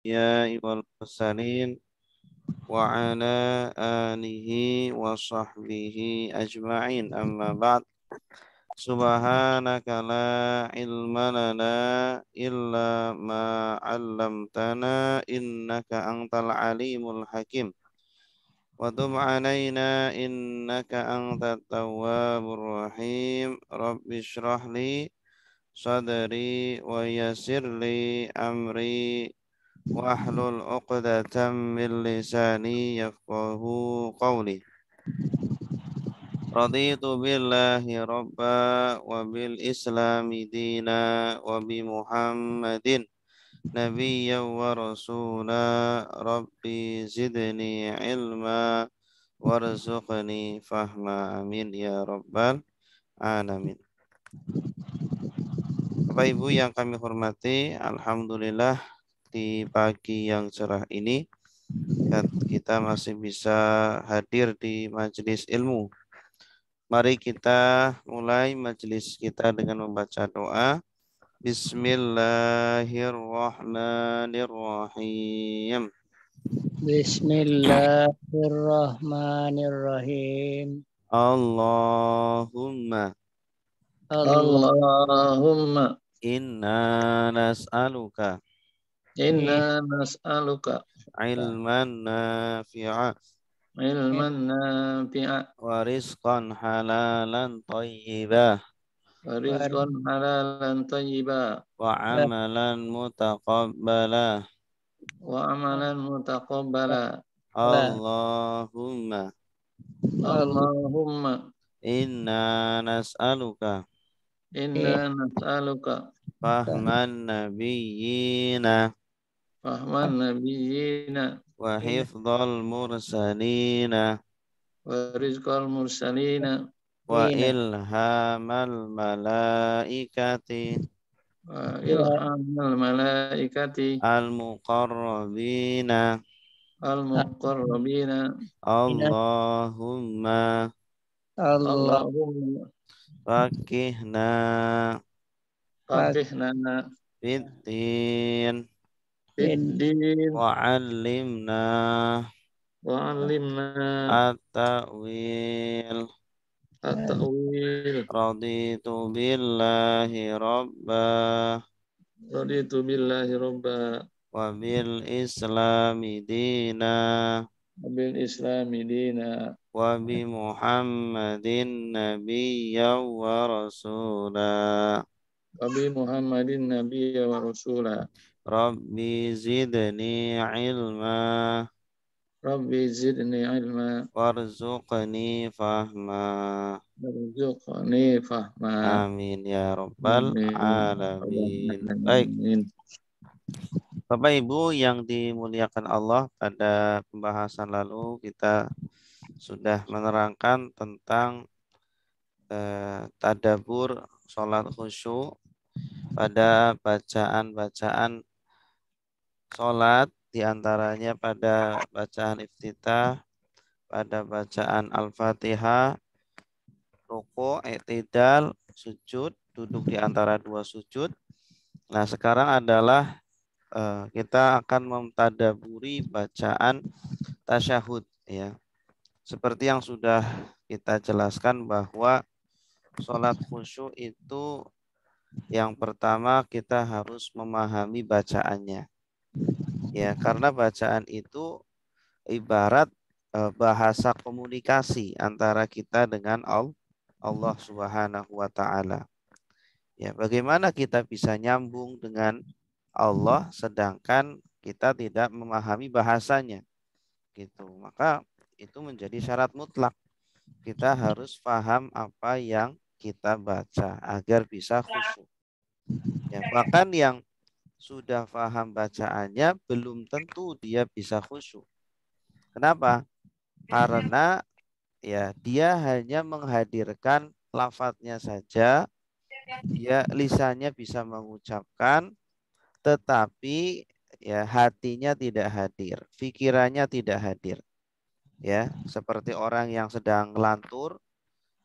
الأنبياء والمرسلين وعلى آله وصحبه أجمعين أما بعد سبحانك لا علم لنا إلا ما علمتنا إنك أنت العليم الحكيم وتب علينا إنك أنت التواب الرحيم رب اشرح لي صدري ويسر لي أمري واحلل عقدة من لساني يفقه قولي رضيت بالله ربا وبالإسلام دينا وبمحمد نبيا ورسولا ربي زدني علما وارزقني فهما آمين يا رب العالمين. Bapak Ibu yang kami hormati, alhamdulillah di pagi yang cerah ini kita masih bisa hadir di majelis ilmu. Mari kita mulai majelis kita dengan membaca doa. Bismillahirrahmanirrahim. Bismillahirrahmanirrahim. Allahumma inna nas'aluka ilman nafi'a wa rizqan halalan thayyibah wa amalan mutaqabbalah. Allahumma inna nas'aluka fahman nabiyyina wa hifdzal mursalina wa ilhamal malaikati al-muqarrabina. Allahumma fakihna fiddin wa 'allimna at-ta'wil. Raditu billahi rabba wa bil islami dina wa bi Muhammadin nabiyya wa rasula. Rabbi zidni ilma warzuqni fahma. Amin ya rabbal alamin. Baik, Bapak Ibu yang dimuliakan Allah, pada pembahasan lalu kita sudah menerangkan tentang tadabbur sholat khusyuk pada bacaan-bacaan sholat, diantaranya pada bacaan iftitah, pada bacaan Al-Fatihah, ruku', i'tidal, sujud, duduk di antara dua sujud. Nah, sekarang adalah kita akan mentadaburi bacaan tasyahud, ya. Seperti yang sudah kita jelaskan bahwa sholat khusyuk itu yang pertama kita harus memahami bacaannya, ya, karena bacaan itu ibarat bahasa komunikasi antara kita dengan Allah Subhanahu wa taala. Ya, bagaimana kita bisa nyambung dengan Allah sedangkan kita tidak memahami bahasanya, gitu. Maka itu menjadi syarat mutlak. Kita harus paham apa yang kita baca agar bisa khusyuk. Ya, bahkan yang sudah paham bacaannya belum tentu dia bisa khusyuk. Kenapa? Karena ya dia hanya menghadirkan lafadznya saja, dia lisannya bisa mengucapkan, tetapi ya hatinya tidak hadir, pikirannya tidak hadir. Ya, seperti orang yang sedang ngelantur,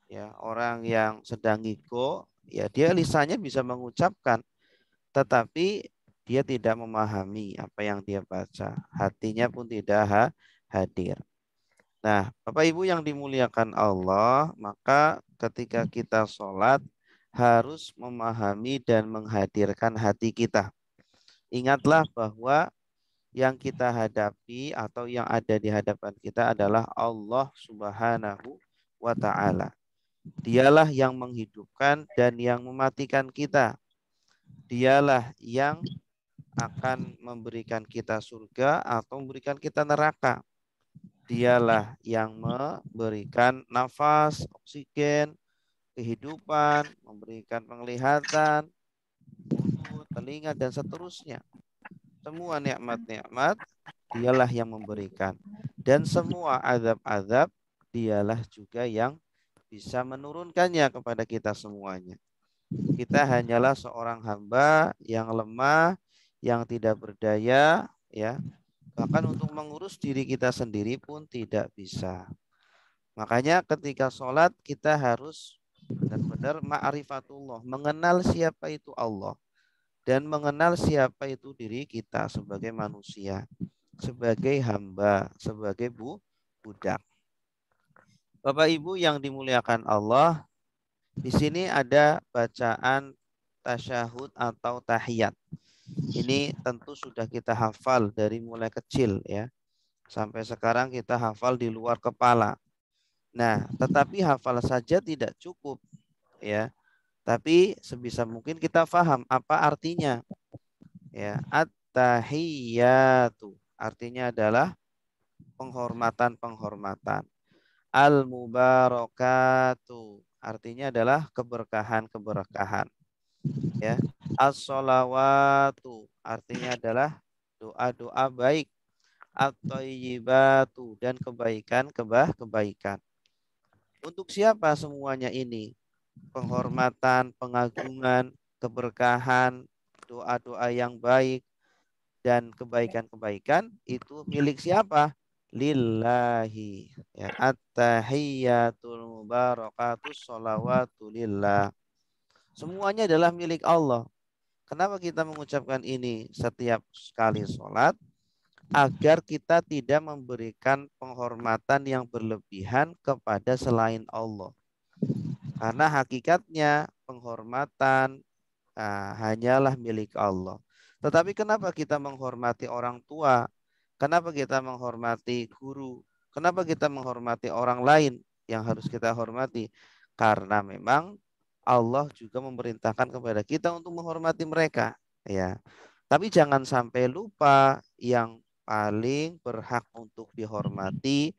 ya, orang yang sedang ngigo, ya dia lisannya bisa mengucapkan, tetapi dia tidak memahami apa yang dia baca, hatinya pun tidak hadir. Nah, Bapak Ibu yang dimuliakan Allah, maka ketika kita sholat harus memahami dan menghadirkan hati kita. Ingatlah bahwa yang kita hadapi atau yang ada di hadapan kita adalah Allah Subhanahu wa Ta'ala. Dialah yang menghidupkan dan yang mematikan kita. Dialah yang akan memberikan kita surga atau memberikan kita neraka. Dialah yang memberikan nafas, oksigen, kehidupan, memberikan penglihatan, mulut, telinga, dan seterusnya. Semua nikmat-nikmat dialah yang memberikan. Dan semua azab-azab dialah juga yang bisa menurunkannya kepada kita semuanya. Kita hanyalah seorang hamba yang lemah, yang tidak berdaya, ya. Bahkan untuk mengurus diri kita sendiri pun tidak bisa. Makanya ketika sholat kita harus benar-benar ma'rifatullah, mengenal siapa itu Allah dan mengenal siapa itu diri kita sebagai manusia, sebagai hamba, sebagai budak. Bapak Ibu yang dimuliakan Allah, di sini ada bacaan tasyahud atau tahiyat. Ini tentu sudah kita hafal dari mulai kecil ya. Sampai sekarang kita hafal di luar kepala. Nah, tetapi hafal saja tidak cukup ya. Tapi sebisa mungkin kita paham apa artinya. Ya, at-tahiyatu artinya adalah penghormatan-penghormatan. Al-mubarakatu artinya adalah keberkahan-keberkahan. Ya. As-sholawatu artinya adalah doa-doa baik. At-thayyibatu dan kebaikan. Untuk siapa semuanya ini? Penghormatan, pengagungan, keberkahan, doa-doa yang baik dan kebaikan-kebaikan itu milik siapa? Lillahi. Ya, at-tahiyyatul mubarakatus sholawatu lillah. Semuanya adalah milik Allah. Kenapa kita mengucapkan ini setiap kali sholat? Agar kita tidak memberikan penghormatan yang berlebihan kepada selain Allah. Karena hakikatnya penghormatan hanyalah milik Allah. Tetapi kenapa kita menghormati orang tua? Kenapa kita menghormati guru? Kenapa kita menghormati orang lain yang harus kita hormati? Karena memang Allah juga memerintahkan kepada kita untuk menghormati mereka, ya. Tapi jangan sampai lupa yang paling berhak untuk dihormati,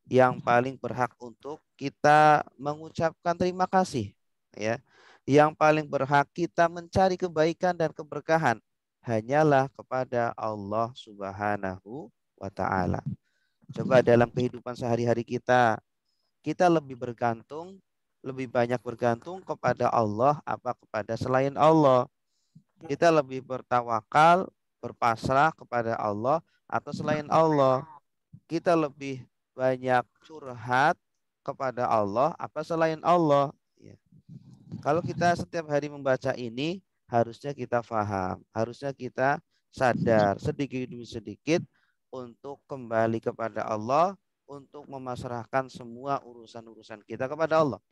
yang paling berhak untuk kita mengucapkan terima kasih, ya. Yang paling berhak kita mencari kebaikan dan keberkahan hanyalah kepada Allah Subhanahu wa Ta'ala. Coba dalam kehidupan sehari-hari kita lebih bergantung, lebih banyak bergantung kepada Allah apa kepada selain Allah. Kita lebih bertawakal, berpasrah kepada Allah atau selain Allah. Kita lebih banyak curhat kepada Allah apa selain Allah. Ya. Kalau kita setiap hari membaca ini, harusnya kita paham, harusnya kita sadar sedikit demi sedikit untuk kembali kepada Allah, untuk memasrahkan semua urusan-urusan kita kepada Allah.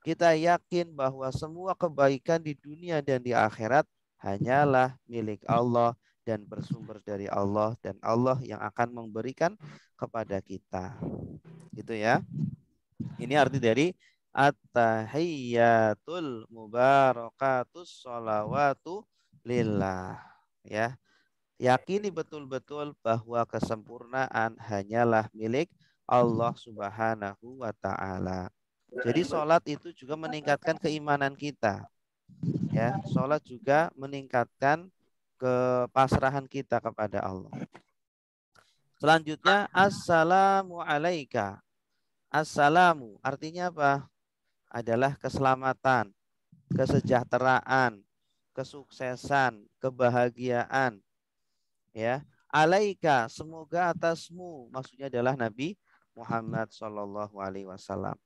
Kita yakin bahwa semua kebaikan di dunia dan di akhirat hanyalah milik Allah dan bersumber dari Allah dan Allah yang akan memberikan kepada kita. Gitu ya. Ini arti dari at-tahiyyatul mubarakatus sholawatu lillah. Ya. Yakini betul-betul bahwa kesempurnaan hanyalah milik Allah Subhanahu wa Ta'ala. Jadi sholat itu juga meningkatkan keimanan kita. Ya, sholat juga meningkatkan kepasrahan kita kepada Allah. Selanjutnya, assalamu alaika. Assalamu artinya apa? Adalah keselamatan, kesejahteraan, kesuksesan, kebahagiaan. Ya, alaika semoga atasmu. Maksudnya adalah Nabi Muhammad Shallallahu Alaihi Wasallam.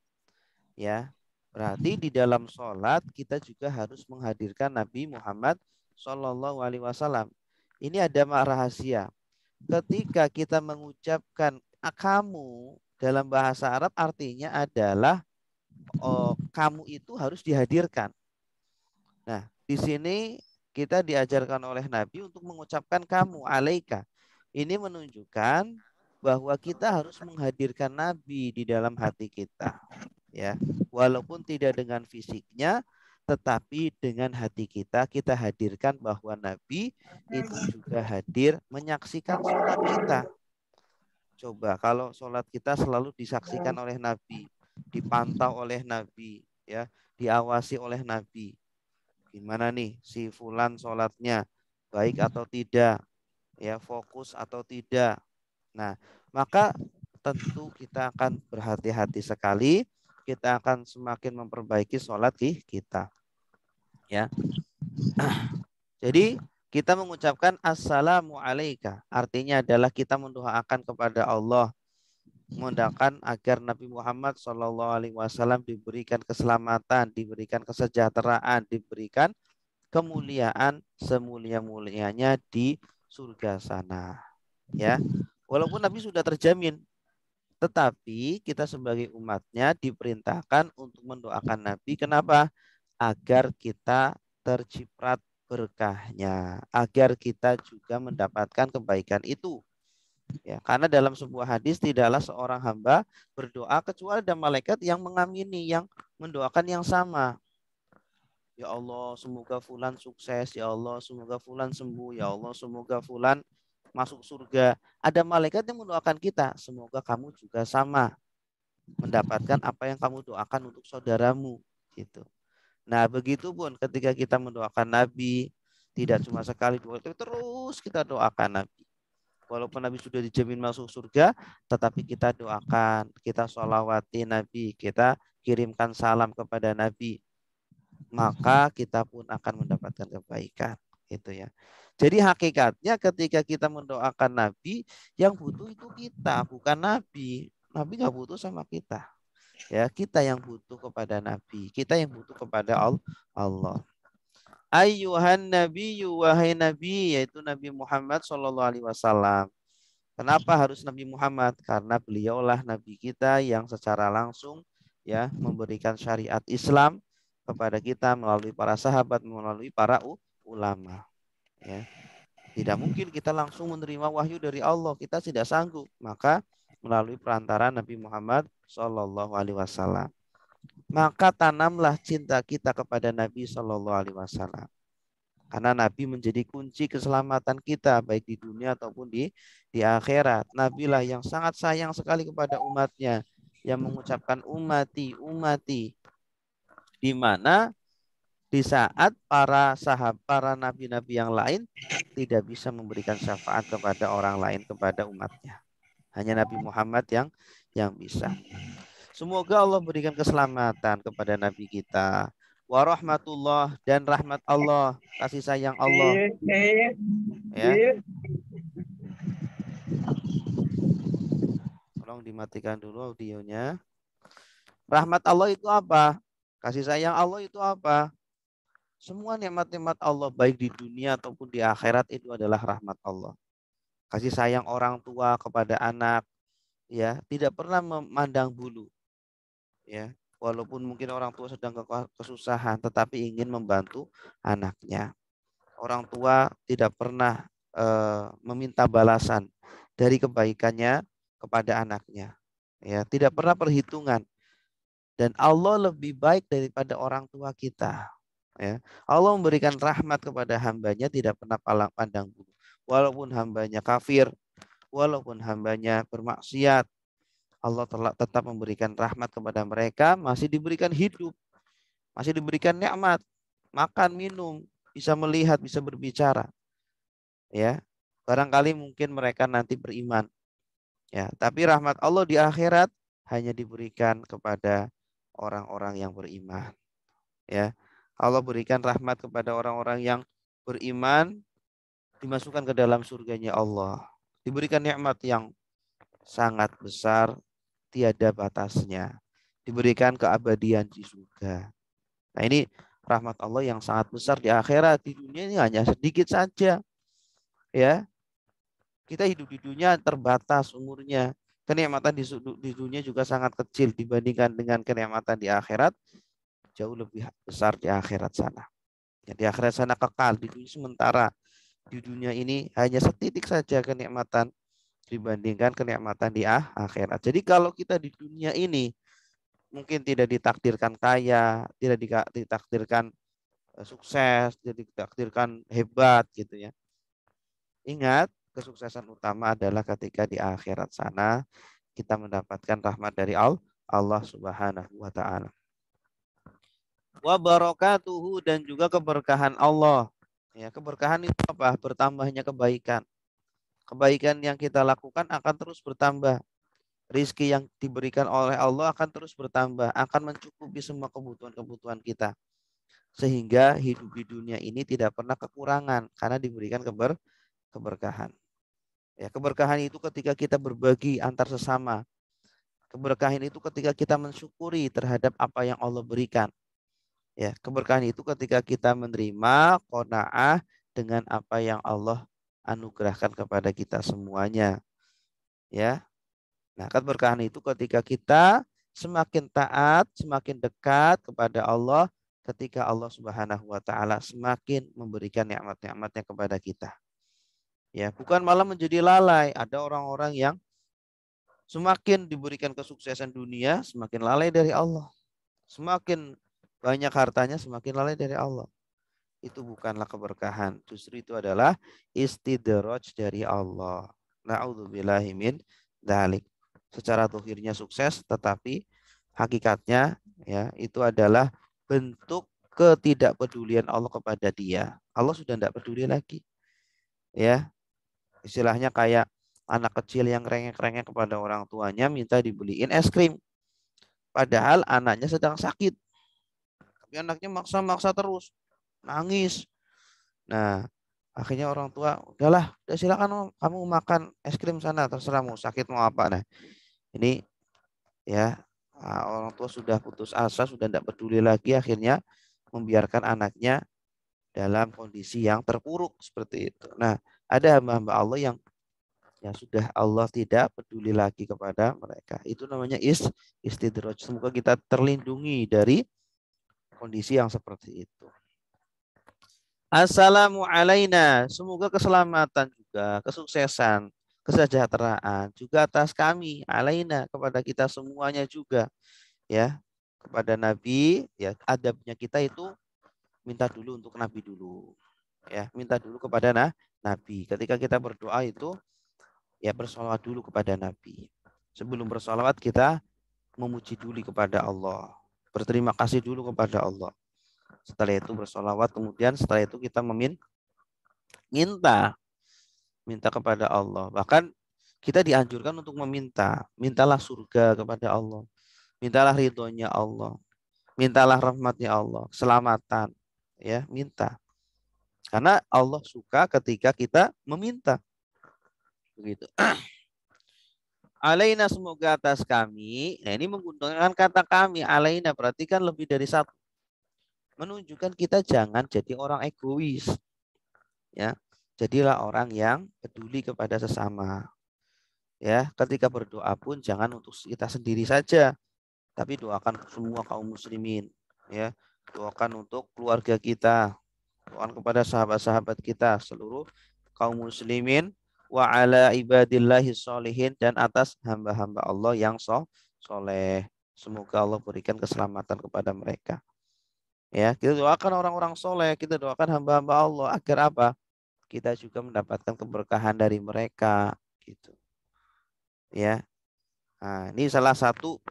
Ya, berarti di dalam sholat kita juga harus menghadirkan Nabi Muhammad Shallallahu Alaihi Wasallam. Ini ada rahasia. Ketika kita mengucapkan kamu dalam bahasa Arab artinya adalah kamu itu harus dihadirkan. Nah, di sini kita diajarkan oleh Nabi untuk mengucapkan kamu alaika. Ini menunjukkan bahwa kita harus menghadirkan Nabi di dalam hati kita, ya. Walaupun tidak dengan fisiknya, tetapi dengan hati kita hadirkan bahwa Nabi itu juga hadir menyaksikan sholat kita. Coba kalau sholat kita selalu disaksikan oleh Nabi, dipantau oleh Nabi, ya, diawasi oleh Nabi. Gimana nih si fulan sholatnya, baik atau tidak, ya, fokus atau tidak. Nah, maka tentu kita akan berhati-hati sekali, kita akan semakin memperbaiki sholat kita, ya. Jadi kita mengucapkan assalamu alaika, artinya adalah kita mendoakan kepada Allah, mendoakan agar Nabi Muhammad SAW diberikan keselamatan, diberikan kesejahteraan, diberikan kemuliaan semulia-mulianya di surga sana, ya. Walaupun Nabi sudah terjamin, tetapi kita sebagai umatnya diperintahkan untuk mendoakan Nabi. Kenapa? Agar kita terciprat berkahnya, agar kita juga mendapatkan kebaikan itu. Ya, karena dalam sebuah hadis tidaklah seorang hamba berdoa kecuali ada malaikat yang mengamini, yang mendoakan yang sama. Ya Allah, semoga fulan sukses. Ya Allah, semoga fulan sembuh. Ya Allah, semoga fulan masuk surga. Ada malaikat yang mendoakan kita, semoga kamu juga sama mendapatkan apa yang kamu doakan untuk saudaramu, gitu. Nah, begitu pun ketika kita mendoakan Nabi, tidak cuma sekali dua, itu terus kita doakan Nabi. Walaupun Nabi sudah dijamin masuk surga, tetapi kita doakan, kita sholawati Nabi, kita kirimkan salam kepada Nabi, maka kita pun akan mendapatkan kebaikan, gitu ya. Jadi hakikatnya ketika kita mendoakan Nabi, yang butuh itu kita, bukan Nabi. Nabi nggak butuh sama kita. Ya, kita yang butuh kepada Nabi, kita yang butuh kepada Allah. Ayyuhan nabiyyu, wahai Nabi, yaitu Nabi Muhammad sallallahu alaihi wasallam. Kenapa harus Nabi Muhammad? Karena beliaulah Nabi kita yang secara langsung, ya, memberikan syariat Islam kepada kita melalui para sahabat, melalui para ulama. Ya. Tidak mungkin kita langsung menerima wahyu dari Allah, kita tidak sanggup. Maka melalui perantara Nabi Muhammad Shallallahu Alaihi Wasallam. Maka tanamlah cinta kita kepada Nabi Shallallahu Alaihi Wasallam. Karena Nabi menjadi kunci keselamatan kita baik di dunia ataupun di akhirat. Nabi lah yang sangat sayang sekali kepada umatnya, yang mengucapkan umati, umati, di mana di saat para sahabat, para nabi-nabi yang lain tidak bisa memberikan syafaat kepada orang lain, kepada umatnya. Hanya Nabi Muhammad yang bisa. Semoga Allah berikan keselamatan kepada Nabi kita. Warahmatullah, dan rahmat Allah, kasih sayang Allah. Ya. Tolong dimatikan dulu audionya. Rahmat Allah itu apa? Kasih sayang Allah itu apa? Semua nikmat-nikmat Allah baik di dunia ataupun di akhirat itu adalah rahmat Allah. Kasih sayang orang tua kepada anak, ya, tidak pernah memandang bulu, ya. Walaupun mungkin orang tua sedang kesusahan, tetapi ingin membantu anaknya. Orang tua tidak pernah meminta balasan dari kebaikannya kepada anaknya, ya, tidak pernah perhitungan. Dan Allah lebih baik daripada orang tua kita, ya. Allah memberikan rahmat kepada hambanya tidak pernah pandang bulu. Walaupun hambanya kafir, walaupun hambanya bermaksiat, Allah telah tetap memberikan rahmat kepada mereka, masih diberikan hidup, masih diberikan nikmat, makan, minum, bisa melihat, bisa berbicara. Ya, barangkali mungkin mereka nanti beriman. Ya, tapi rahmat Allah di akhirat hanya diberikan kepada orang-orang yang beriman. Ya, Allah berikan rahmat kepada orang-orang yang beriman, dimasukkan ke dalam surganya Allah. Diberikan nikmat yang sangat besar, tiada batasnya. Diberikan keabadian di surga. Nah, ini rahmat Allah yang sangat besar di akhirat. Di dunia ini hanya sedikit saja. ya. Kita hidup di dunia terbatas umurnya. Kenikmatan di dunia juga sangat kecil dibandingkan dengan kenikmatan di akhirat, jauh lebih besar di akhirat sana. Ya, di akhirat sana kekal, di dunia sementara. Di dunia ini hanya setitik saja kenikmatan dibandingkan kenikmatan di akhirat. Jadi kalau kita di dunia ini mungkin tidak ditakdirkan kaya, tidak ditakdirkan sukses, tidak ditakdirkan hebat gitu ya. Ingat, kesuksesan utama adalah ketika di akhirat sana kita mendapatkan rahmat dari Allah Subhanahu wa taala. Wa barakatuhu, dan juga keberkahan Allah. Ya, keberkahan itu apa? Bertambahnya kebaikan. Kebaikan yang kita lakukan akan terus bertambah. Rizki yang diberikan oleh Allah akan terus bertambah, akan mencukupi semua kebutuhan-kebutuhan kita. Sehingga hidup di dunia ini tidak pernah kekurangan karena diberikan keberkahan. Ya, keberkahan itu ketika kita berbagi antar sesama. Keberkahan itu ketika kita mensyukuri terhadap apa yang Allah berikan. Ya, keberkahan itu ketika kita menerima qanaah dengan apa yang Allah anugerahkan kepada kita semuanya. Ya. Nah, keberkahan itu ketika kita semakin taat, semakin dekat kepada Allah, ketika Allah Subhanahu wa taala semakin memberikan nikmat-nikmatnya kepada kita. Ya, bukan malah menjadi lalai. Ada orang-orang yang semakin diberikan kesuksesan dunia, semakin lalai dari Allah. Semakin banyak hartanya, semakin lalai dari Allah. Itu bukanlah keberkahan. Justru itu adalah istidraj dari Allah. Na'udzubillahi min dzalik. Secara zahirnya sukses, tetapi hakikatnya ya itu adalah bentuk ketidakpedulian Allah kepada dia. Allah sudah tidak peduli lagi. Ya, istilahnya kayak anak kecil yang rengek-rengek kepada orang tuanya minta dibeliin es krim. Padahal anaknya sedang sakit. Tapi anaknya maksa-maksa terus, nangis. Nah, akhirnya orang tua, udahlah, udah silakan kamu makan es krim sana, terserah mau sakit mau apa. Nah, ini ya orang tua sudah putus asa, sudah tidak peduli lagi, akhirnya membiarkan anaknya dalam kondisi yang terpuruk seperti itu. Nah, ada hamba-hamba Allah yang ya sudah Allah tidak peduli lagi kepada mereka. Itu namanya istidraj. Semoga kita terlindungi dari kondisi yang seperti itu. Assalamu alaina. Semoga keselamatan juga, kesuksesan, kesejahteraan juga atas kami, alaina, kepada kita semuanya juga, ya. Kepada Nabi, ya, adabnya kita itu minta dulu untuk Nabi dulu. Ya, minta dulu kepada Nabi. Ketika kita berdoa itu ya bersolawat dulu kepada Nabi. Sebelum bersolawat kita memuji dulu kepada Allah. Berterima kasih dulu kepada Allah. Setelah itu bersolawat, kemudian setelah itu kita minta kepada Allah. Bahkan kita dianjurkan untuk mintalah surga kepada Allah, mintalah ridhonya Allah, mintalah rahmatnya Allah, keselamatan, ya minta. Karena Allah suka ketika kita meminta. Begitu. Alaina, semoga atas kami. Nah, ini menggunakan kata kami. Alaina berarti kan lebih dari satu. Menunjukkan kita jangan jadi orang egois. Ya, jadilah orang yang peduli kepada sesama. Ya, ketika berdoa pun jangan untuk kita sendiri saja, tapi doakan semua kaum muslimin. Ya, doakan untuk keluarga kita, doakan kepada sahabat-sahabat kita, seluruh kaum muslimin, wa ala ibadillahi sholihin, dan atas hamba-hamba Allah yang soleh. Semoga Allah berikan keselamatan kepada mereka. Ya, kita doakan orang-orang soleh, kita doakan hamba-hamba Allah agar apa? Kita juga mendapatkan keberkahan dari mereka, gitu. Ya, nah, ini salah satu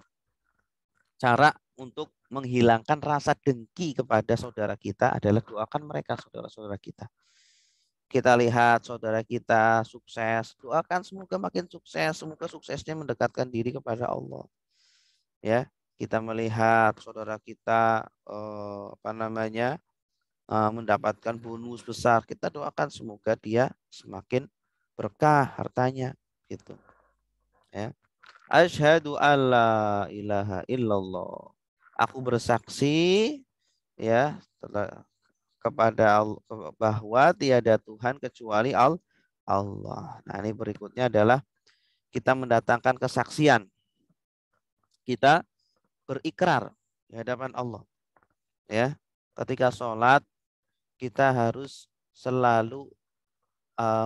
cara untuk menghilangkan rasa dengki kepada saudara kita adalah doakan mereka, saudara-saudara kita. Kita lihat saudara kita sukses, doakan semoga makin sukses, semoga suksesnya mendekatkan diri kepada Allah. Ya, kita melihat saudara kita mendapatkan bonus besar, kita doakan semoga dia semakin berkah hartanya, gitu. Ya. Asyhadu alla ilaha illallah. Aku bersaksi ya kepada Allah bahwa tiada Tuhan kecuali Allah. Nah, ini berikutnya adalah kita mendatangkan kesaksian. Kita berikrar di hadapan Allah. Ya, ketika sholat kita harus selalu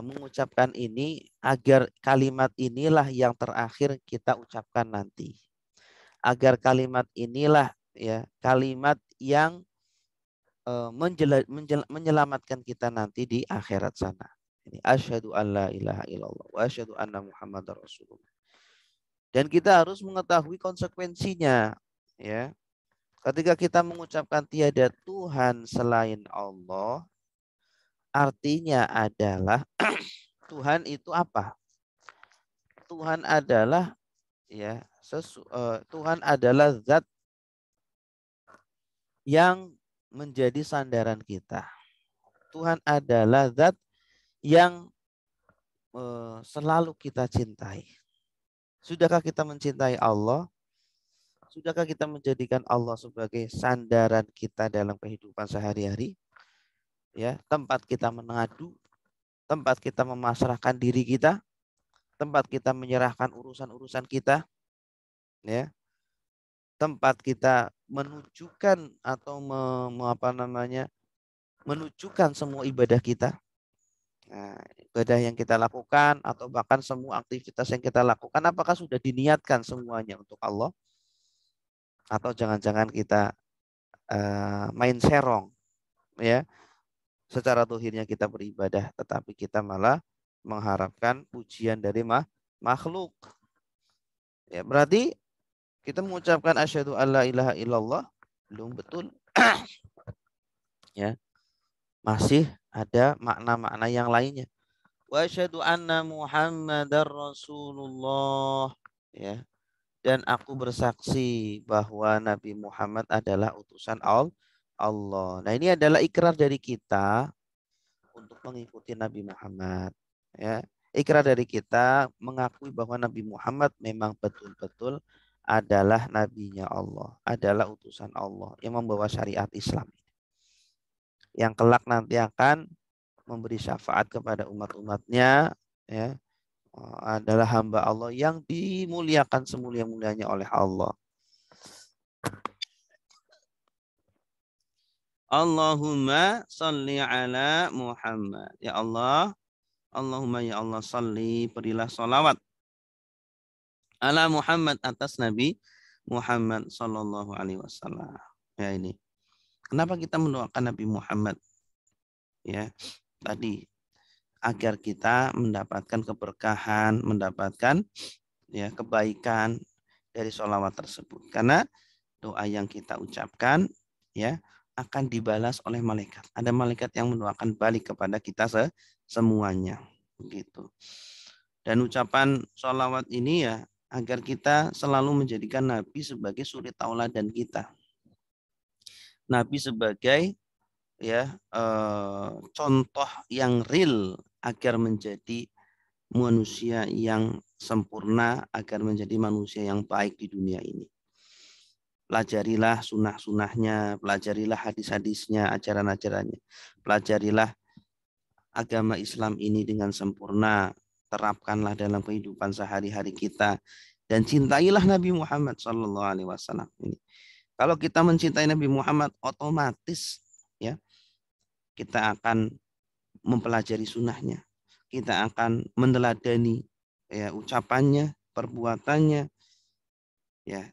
mengucapkan ini agar kalimat inilah yang terakhir kita ucapkan nanti. Agar kalimat inilah ya kalimat yang menyelamatkan kita nanti di akhirat sana. Ini asyhadu an la ilaha illallah wa asyhadu anna muhammadar rasulullah. Dan kita harus mengetahui konsekuensinya, ya. Ketika kita mengucapkan tiada Tuhan selain Allah, artinya adalah Tuhan itu apa? Tuhan adalah ya Tuhan adalah zat yang menjadi sandaran kita. Tuhan adalah zat yang selalu kita cintai. Sudahkah kita mencintai Allah? Sudahkah kita menjadikan Allah sebagai sandaran kita dalam kehidupan sehari-hari? Ya, tempat kita mengadu, tempat kita memasrahkan diri kita, tempat kita menyerahkan urusan-urusan kita, ya. Tempat kita menunjukkan atau menunjukkan semua ibadah kita. Nah, ibadah yang kita lakukan atau bahkan semua aktivitas yang kita lakukan apakah sudah diniatkan semuanya untuk Allah? Atau jangan-jangan kita main serong, ya, secara dohirnya kita beribadah tetapi kita malah mengharapkan pujian dari makhluk, ya. Berarti kita mengucapkan asyhadu alla ilaha illallah belum betul ya, masih ada makna-makna yang lainnya. Wa asyhadu anna muhammadar rasulullah, ya. Dan aku bersaksi bahwa Nabi Muhammad adalah utusan Allah. Nah, ini adalah ikrar dari kita untuk mengikuti Nabi Muhammad. Ya, ikrar dari kita mengakui bahwa Nabi Muhammad memang betul-betul adalah nabinya Allah, adalah utusan Allah yang membawa syariat Islam. Yang kelak nanti akan memberi syafaat kepada umat-umatnya, ya, adalah hamba Allah yang dimuliakan semulia-mulianya oleh Allah. Allahumma salli ala Muhammad. Ya Allah, Allahumma ya Allah salli, berilah salawat ala Muhammad atas Nabi Muhammad sallallahu alaihi wasallam. Ya ini. Kenapa kita mendoakan Nabi Muhammad? Ya, tadi agar kita mendapatkan keberkahan, mendapatkan ya kebaikan dari sholawat tersebut. Karena doa yang kita ucapkan ya akan dibalas oleh malaikat. Ada malaikat yang mendoakan balik kepada kita semuanya, begitu. Dan ucapan sholawat ini ya agar kita selalu menjadikan Nabi sebagai suri tauladan kita. Nabi sebagai ya contoh yang real agar menjadi manusia yang sempurna, agar menjadi manusia yang baik di dunia ini. Pelajarilah sunnah-sunnahnya, pelajarilah hadis-hadisnya, ajaran-ajarannya. Pelajarilah agama Islam ini dengan sempurna, terapkanlah dalam kehidupan sehari-hari kita, dan cintailah Nabi Muhammad SAW. Kalau kita mencintai Nabi Muhammad, otomatis ya kita akan mempelajari sunnahnya, kita akan meneladani ya ucapannya, perbuatannya, ya.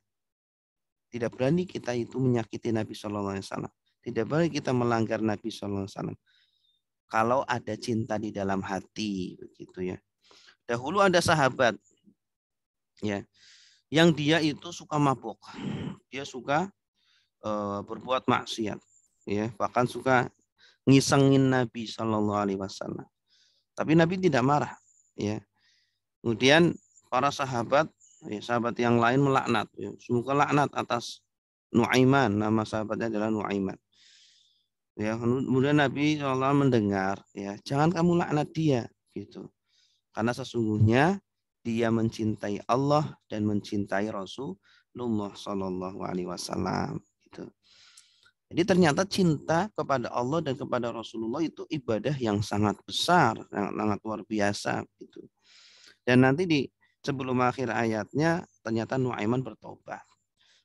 Tidak berani kita itu menyakiti Nabi Shallallahu Alaihi Wasallam. Tidak boleh kita melanggar Nabi Shallallahu Alaihi Wasallam. Kalau ada cinta di dalam hati, begitu ya. Dahulu ada sahabat, ya, yang dia itu suka mabuk, dia suka berbuat maksiat, ya, bahkan suka ngisengin Nabi Shallallahu Alaihi Wasallam. Tapi Nabi tidak marah, ya. Kemudian para sahabat, ya, sahabat yang lain melaknat, ya, semoga laknat atas Nuaiman, nama sahabatnya adalah Nuaiman. Ya, kemudian Nabi SAW mendengar, ya, jangan kamu laknat dia, gitu. Karena sesungguhnya dia mencintai Allah dan mencintai Rasulullah Shallallahu Alaihi Wasallam. Gitu. Jadi ternyata cinta kepada Allah dan kepada Rasulullah itu ibadah yang sangat besar, yang sangat luar biasa gitu. Dan nanti di sebelum akhir ayatnya ternyata Nuaiman bertobat,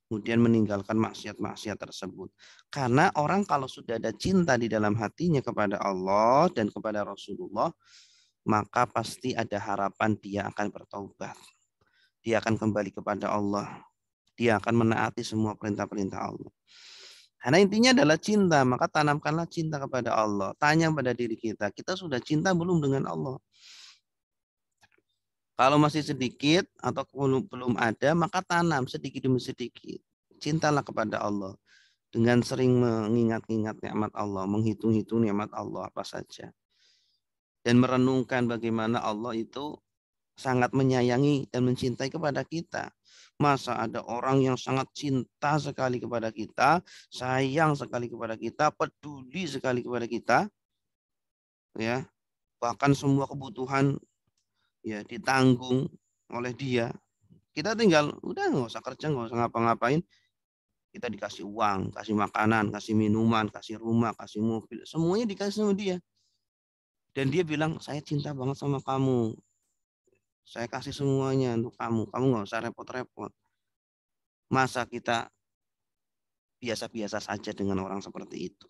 kemudian meninggalkan maksiat-maksiat tersebut. Karena orang kalau sudah ada cinta di dalam hatinya kepada Allah dan kepada Rasulullah, maka pasti ada harapan dia akan bertobat. Dia akan kembali kepada Allah. Dia akan menaati semua perintah-perintah Allah. Karena intinya adalah cinta, maka tanamkanlah cinta kepada Allah. Tanya pada diri kita sudah cinta belum dengan Allah? Kalau masih sedikit atau belum ada, maka tanam sedikit demi sedikit. Cintalah kepada Allah dengan sering mengingat-ingat nikmat Allah, menghitung-hitung nikmat Allah apa saja. Dan merenungkan bagaimana Allah itu sangat menyayangi dan mencintai kepada kita. Masa ada orang yang sangat cinta sekali kepada kita, sayang sekali kepada kita, peduli sekali kepada kita, ya, bahkan semua kebutuhan ya ditanggung oleh dia. Kita tinggal udah nggak usah kerja, nggak usah ngapa-ngapain, kita dikasih uang, kasih makanan, kasih minuman, kasih rumah, kasih mobil, semuanya dikasih sama dia. Dan dia bilang, saya cinta banget sama kamu. Saya kasih semuanya untuk kamu. Kamu nggak usah repot-repot. Masa kita biasa-biasa saja dengan orang seperti itu?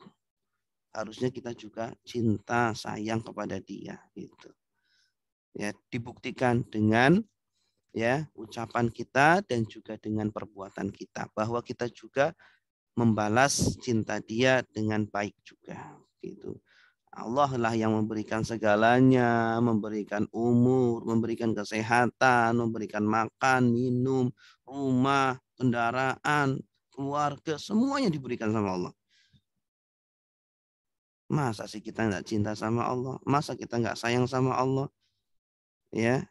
Harusnya kita juga cinta, sayang kepada dia. Gitu. Ya, dibuktikan dengan ya ucapan kita dan juga dengan perbuatan kita. Bahwa kita juga membalas cinta dia dengan baik juga. Gitu. Allah lah yang memberikan segalanya, memberikan umur, memberikan kesehatan, memberikan makan, minum, rumah, kendaraan, keluarga, semuanya diberikan sama Allah. Masa sih kita nggak cinta sama Allah? Masa kita nggak sayang sama Allah? Ya,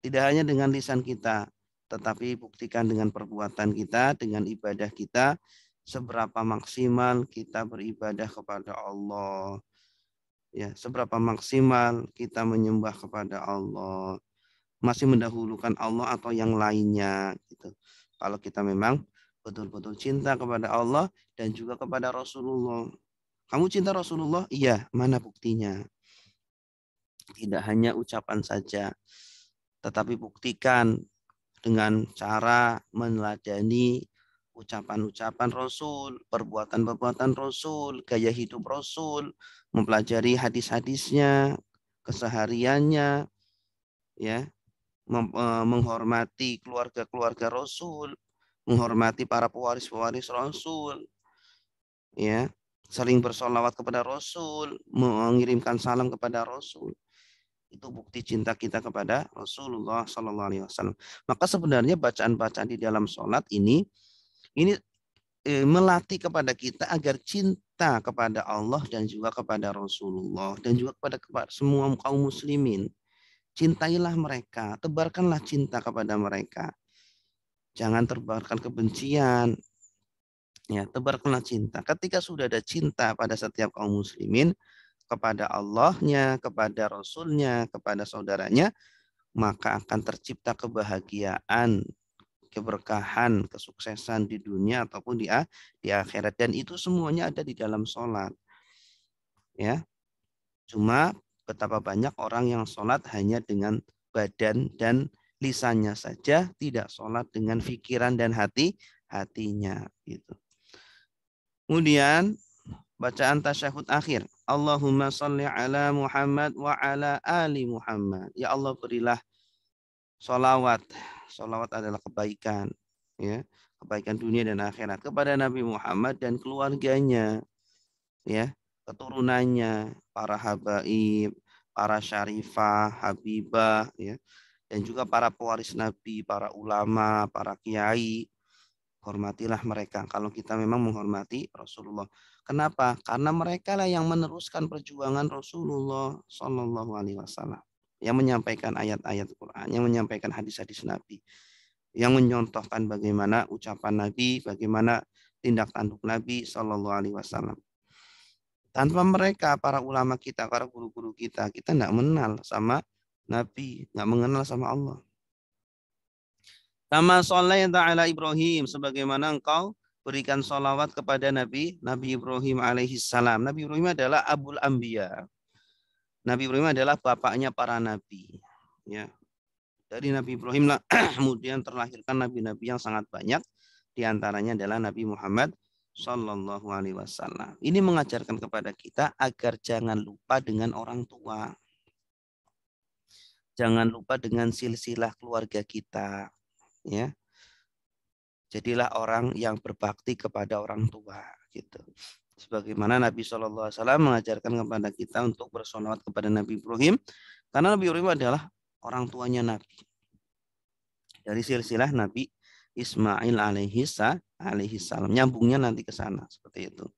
tidak hanya dengan lisan kita, tetapi buktikan dengan perbuatan kita, dengan ibadah kita, seberapa maksimal kita beribadah kepada Allah. Ya, seberapa maksimal kita menyembah kepada Allah, masih mendahulukan Allah atau yang lainnya gitu. Kalau kita memang betul-betul cinta kepada Allah dan juga kepada Rasulullah. Kamu cinta Rasulullah? Iya, mana buktinya? Tidak hanya ucapan saja, tetapi buktikan dengan cara meneladani ucapan-ucapan Rasul, perbuatan-perbuatan Rasul, gaya hidup Rasul, mempelajari hadis-hadisnya, kesehariannya, ya, menghormati keluarga-keluarga Rasul, menghormati para pewaris-pewaris Rasul, ya, sering bersolawat kepada Rasul, mengirimkan salam kepada Rasul. Itu bukti cinta kita kepada Rasulullah Sallallahu Alaihi Wasallam. Maka sebenarnya bacaan-bacaan di dalam sholat ini melatih kepada kita agar cinta kepada Allah dan juga kepada Rasulullah dan juga kepada semua kaum muslimin. Cintailah mereka, tebarkanlah cinta kepada mereka. Jangan tebarkan kebencian, ya, tebarkanlah cinta. Ketika sudah ada cinta pada setiap kaum muslimin, kepada Allahnya, kepada Rasulnya, kepada saudaranya, maka akan tercipta kebahagiaan, keberkahan, kesuksesan di dunia ataupun di akhirat. Dan itu semuanya ada di dalam sholat. Ya, cuma betapa banyak orang yang sholat hanya dengan badan dan lisannya saja, tidak sholat dengan pikiran dan hatinya. Gitu. Kemudian bacaan tasyahud akhir. Allahumma salli ala Muhammad wa ala ali Muhammad. Ya Allah berilah solawat. Solawat adalah kebaikan. Ya, kebaikan dunia dan akhirat kepada Nabi Muhammad dan keluarganya. Ya, keturunannya, para habaib, para syarifah, habibah, ya, dan juga para pewaris Nabi, para ulama, para kiai. Hormatilah mereka kalau kita memang menghormati Rasulullah. Kenapa? Karena mereka lah yang meneruskan perjuangan Rasulullah Shallallahu Alaihi Wasallam, yang menyampaikan ayat-ayat Quran, yang menyampaikan hadis-hadis Nabi, yang menyontohkan bagaimana ucapan Nabi, bagaimana tindak tanduk Nabi Shallallahu Alaihi Wasallam. Tanpa mereka, para ulama kita, para guru-guru kita tidak mengenal sama Nabi, nggak mengenal sama Allah. Kama sholaita ala Ibrahim, sebagaimana engkau berikan sholawat kepada Nabi Ibrahim alaihissalam. Nabi Ibrahim adalah Abul Anbiya. Nabi Ibrahim adalah bapaknya para nabi. Ya, dari Nabi Ibrahim lah kemudian terlahirkan nabi-nabi yang sangat banyak. Di antaranya adalah Nabi Muhammad Sallallahu Alaihi Wasallam. Ini mengajarkan kepada kita agar jangan lupa dengan orang tua. Jangan lupa dengan silsilah keluarga kita. Ya, jadilah orang yang berbakti kepada orang tua. Gitu. Sebagaimana Nabi Shallallahu Alaihi Wasallam mengajarkan kepada kita untuk bersolawat kepada Nabi Ibrahim, karena Nabi Ibrahim adalah orang tuanya Nabi. Dari silsilah Nabi Ismail alaihi salam. Nyambungnya nanti ke sana seperti itu.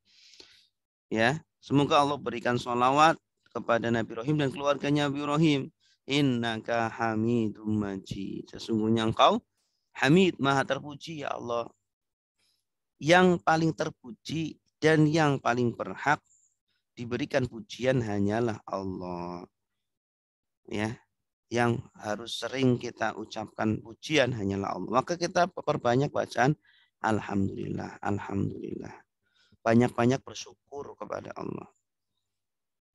Ya, semoga Allah berikan sholawat kepada Nabi Ibrahim dan keluarganya Nabi Ibrahim. Innaka hamidum majid. Sesungguhnya engkau hamid, maha terpuji ya Allah. Yang paling terpuji dan yang paling berhak diberikan pujian hanyalah Allah. Ya, yang harus sering kita ucapkan pujian hanyalah Allah. Maka kita perbanyak bacaan alhamdulillah, alhamdulillah. Banyak-banyak bersyukur kepada Allah.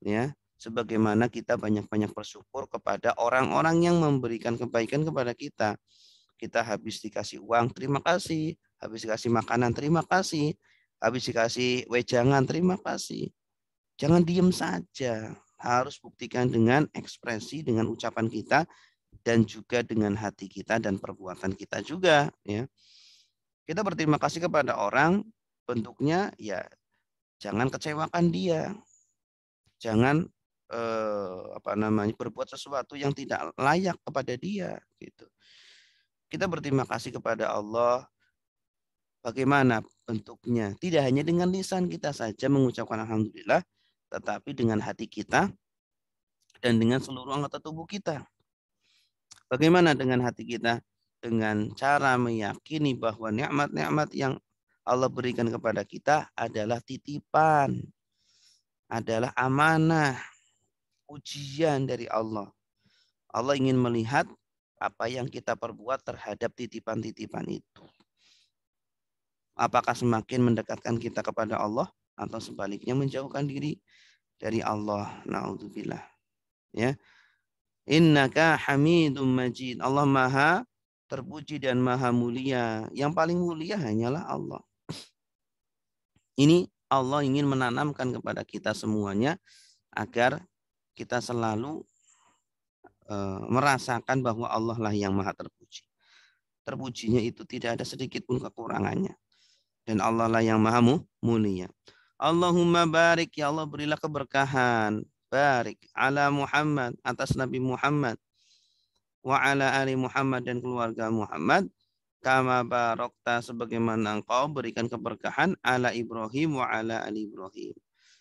Ya, sebagaimana kita banyak-banyak bersyukur kepada orang-orang yang memberikan kebaikan kepada kita. Kita habis dikasih uang, terima kasih. Habis dikasih makanan, terima kasih. Habis dikasih wejangan, terima kasih. Jangan diem saja. Harus buktikan dengan ekspresi, dengan ucapan kita, dan juga dengan hati kita dan perbuatan kita juga. Ya, kita berterima kasih kepada orang, bentuknya ya jangan kecewakan dia, jangan berbuat sesuatu yang tidak layak kepada dia. Gitu. Kita berterima kasih kepada Allah. Bagaimana bentuknya? Tidak hanya dengan lisan kita saja mengucapkan alhamdulillah, tetapi dengan hati kita dan dengan seluruh anggota tubuh kita. Bagaimana dengan hati kita? Dengan cara meyakini bahwa nikmat-nikmat yang Allah berikan kepada kita adalah titipan, adalah amanah, ujian dari Allah. Allah ingin melihat apa yang kita perbuat terhadap titipan-titipan itu. Apakah semakin mendekatkan kita kepada Allah atau sebaliknya menjauhkan diri dari Allah. Na'udzubillah. Ya. Innaka hamidum majid. Allah maha terpuji dan maha mulia. Yang paling mulia hanyalah Allah. Ini Allah ingin menanamkan kepada kita semuanya agar kita selalu merasakan bahwa Allah lah yang maha terpuji. Terpujinya itu tidak ada sedikit pun kekurangannya. Dan Allah lah yang maha mulia. Allahumma barik, ya Allah berilah keberkahan. Barik ala Muhammad, atas Nabi Muhammad. Wa ala ali Muhammad, dan keluarga Muhammad. Kama barokta, sebagaimana engkau berikan keberkahan ala Ibrahim wa ala ali Ibrahim.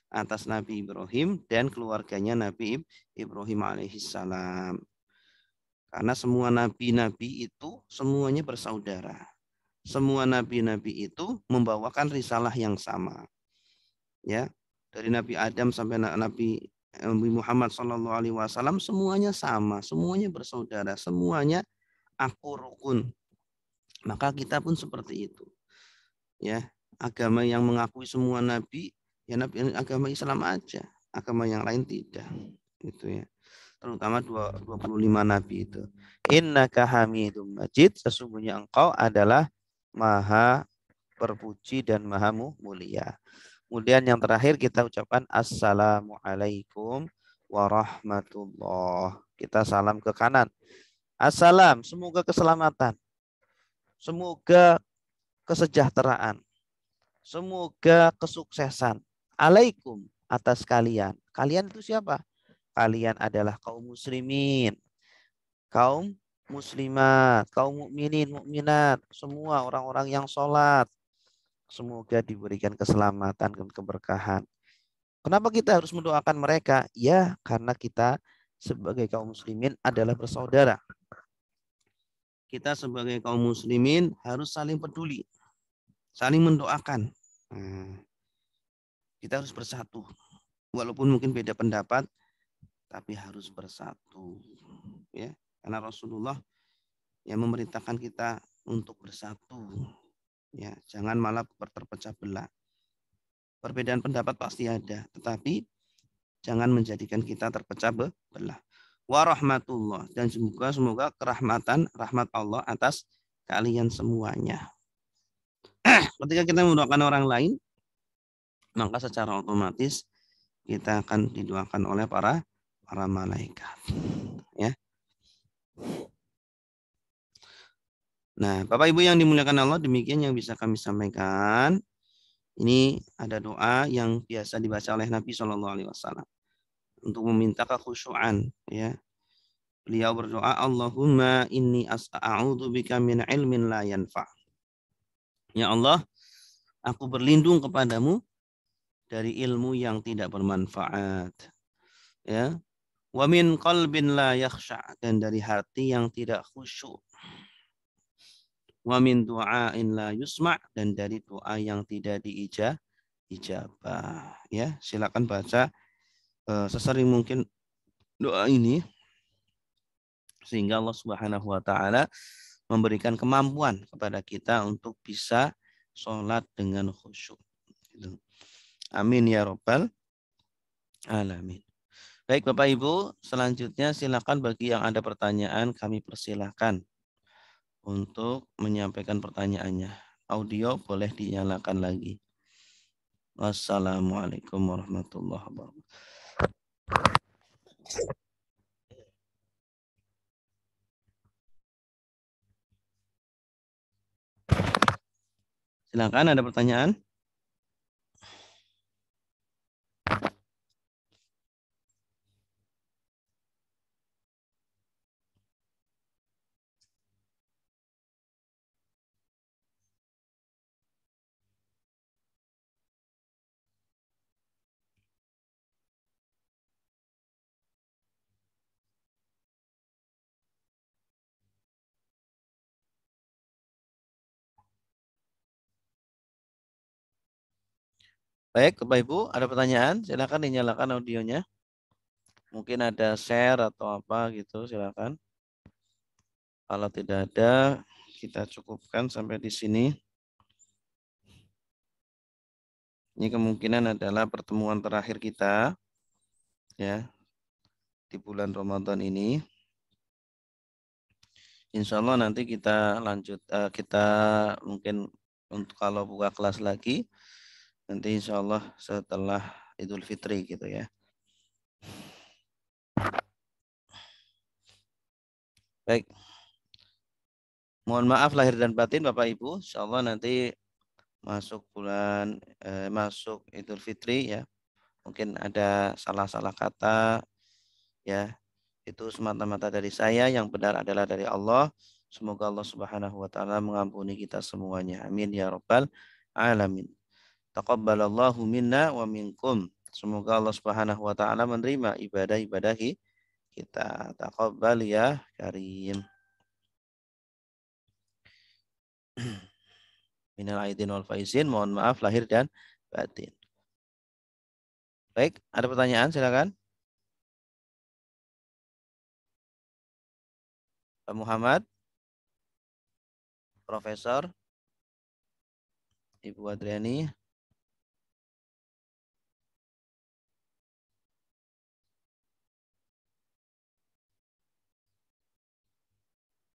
Atas Nabi Ibrahim dan keluarganya Nabi Ibrahim alaihissalam. Karena semua nabi-nabi itu semuanya bersaudara. Semua nabi-nabi itu membawakan risalah yang sama. Ya, dari Nabi Adam sampai Nabi Muhammad SAW semuanya sama, semuanya bersaudara, semuanya aku rukun. Maka kita pun seperti itu. Ya, agama yang mengakui semua nabi, ya nabi agama Islam aja, agama yang lain tidak. Itu ya. Terutama 25 nabi itu. Innaka hamidum majid, sesungguhnya engkau adalah maha berpuji dan maha mulia. Kemudian yang terakhir kita ucapkan assalamualaikum warahmatullah. Kita salam ke kanan. Assalam, semoga keselamatan. Semoga kesejahteraan. Semoga kesuksesan. Alaikum, atas kalian. Kalian itu siapa? Kalian adalah kaum muslimin, kaum muslimat, kaum mukminin, mukminat, semua orang-orang yang sholat. Semoga diberikan keselamatan dan keberkahan. Kenapa kita harus mendoakan mereka? Ya, karena kita sebagai kaum muslimin adalah bersaudara. Kita sebagai kaum muslimin harus saling peduli, saling mendoakan. Kita harus bersatu. Walaupun mungkin beda pendapat, tapi harus bersatu. Ya, karena Rasulullah yang memerintahkan kita untuk bersatu. Ya, jangan malah terpecah belah. Perbedaan pendapat pasti ada, tetapi jangan menjadikan kita terpecah belah. Warahmatullah, dan semoga rahmat Allah atas kalian semuanya. Ketika kita mendoakan orang lain, maka secara otomatis kita akan didoakan oleh para malaikat. Ya. Nah, Bapak Ibu yang dimuliakan Allah, demikian yang bisa kami sampaikan. Ini ada doa yang biasa dibaca oleh Nabi Shallallahu Alaihi Wasallam untuk meminta kekhusyuan. Ya, beliau berdoa, Allahumma inni a'udzubika min ilmin la yanfa. Ya Allah, aku berlindung kepadamu dari ilmu yang tidak bermanfaat. Ya, wa min qalbin la yakhsha, dan dari hati yang tidak khusyuk. Wa min du'ain la yusma', dan dari doa yang tidak ijabah. Ya, silakan baca sesering mungkin doa ini sehingga Allah Subhanahu wa taala memberikan kemampuan kepada kita untuk bisa sholat dengan khusyuk. Amin ya robbal alamin. Baik Bapak Ibu, selanjutnya silakan bagi yang ada pertanyaan kami persilahkan untuk menyampaikan pertanyaannya. Audio boleh dinyalakan lagi. Wassalamualaikum warahmatullahi wabarakatuh. Silakan ada pertanyaan? Baik, Bapak Ibu, ada pertanyaan? Silakan dinyalakan audionya. Mungkin ada share atau apa gitu, silakan. Kalau tidak ada, kita cukupkan sampai di sini. Ini kemungkinan adalah pertemuan terakhir kita ya di bulan Ramadan ini. Insya Allah nanti kita lanjut, kita mungkin untuk kalau buka kelas lagi, nanti insya Allah setelah Idul Fitri gitu ya. Baik. Mohon maaf lahir dan batin Bapak Ibu. Insya Allah nanti masuk bulan masuk Idul Fitri ya. Mungkin ada salah-salah kata ya. Itu semata-mata dari saya, yang benar adalah dari Allah. Semoga Allah Subhanahu wa taala mengampuni kita semuanya. Amin ya rabbal alamin. Taqabbalallahu minna wa minkum. Semoga Allah Subhanahu wa taala menerima ibadah-ibadah kita. Taqabbal ya karim. Minal aidin wal faizin, mohon maaf lahir dan batin. Baik, ada pertanyaan silakan. Pak Muhammad, Profesor, Ibu Adriani.